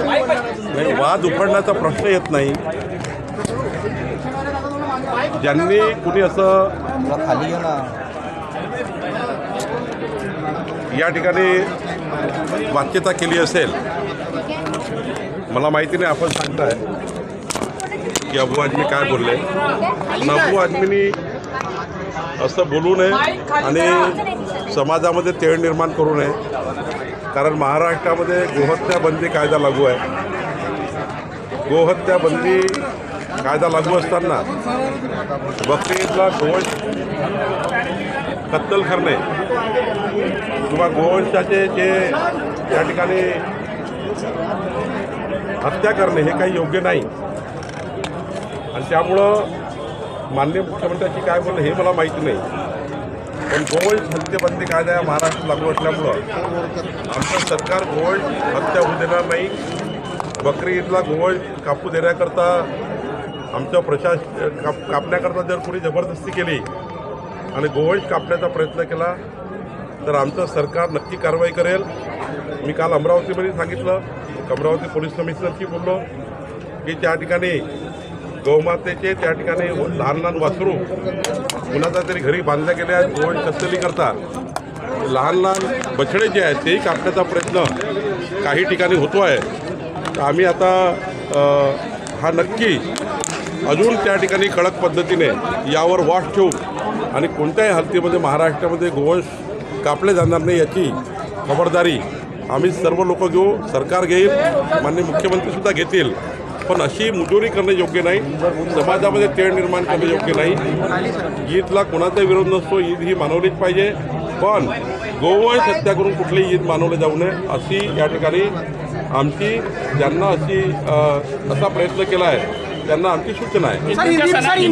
नाही, वाद उफडण्याचा प्रश्न येत नाही. ज्यांनी कुणी असं खाली घ्या ना. या ठिकाणी वाच्यता केली असेल, मला माहिती नाही. आपण सांगताय की अबू आझमी काय बोलले, पण अबू आझमीनी असं बोलू नये आणि समाजामध्ये तेढ निर्माण करू नये. कारण महाराष्ट्रामध्ये गोहत्या बंदी कायदा लागू आहे. गोहत्या बंदी कायदा लागू असताना बकरी ईदला गोवंश कत्तल करणे किंवा गोवंशाचे जे त्या ठिकाणी हत्या करणे हे काही योग्य नाही. आणि त्यामुळं माननीय मुख्यमंत्र्यांची काय बोलणं हे मला माहिती नाही. पण गोवंश हत्येबंदी कायदा या महाराष्ट्रात लागू असल्यामुळं आमचं सरकार गोवंश हत्या होऊ देणार नाही. बकरी ईदला गोवंश कापू देण्याकरता आमच्या कापण्याकरता जर कोणी जबरदस्ती केली आणि गोवंश कापण्याचा प्रयत्न केला तर आमचं सरकार नक्की कारवाई करेल. मी काल अमरावतीमध्ये सांगितलं, अमरावती पोलीस कमिशनरशी बोललो की त्या ठिकाणी गौमातेचे त्या ठिकाणी लहान लहान वासरू कुणाचा तरी घरी बांधल्या गेले आहेत. गोवंश कत्तली करता लहान लहान बछडे जे आहेत तेही कापण्याचा प्रयत्न काही ठिकाणी होतो आहे. तर आम्ही आता हा नक्की अजून त्या ठिकाणी कडक पद्धतीने यावर वॉच ठेवू आणि कोणत्याही हालतीमध्ये महाराष्ट्रामध्ये गोवंश कापले जाणार नाही याची खबरदारी आम्ही सर्व लोक घेऊ. सरकार घेईल, माननीय मुख्यमंत्रीसुद्धा घेतील. पण अशी मुजोरी करणं योग्य नाही. समाजामध्ये तेढ निर्माण करणं योग्य नाही. ईदला कोणाचा विरोध नसतो, ईद ही मानवलीच पाहिजे. पण गोवंश हत्या करून कुठलीही ईद मानवली जाऊ नये अशी या ठिकाणी आमची ज्यांना असा प्रयत्न केला आहे त्यांना आमची सूचना आहे.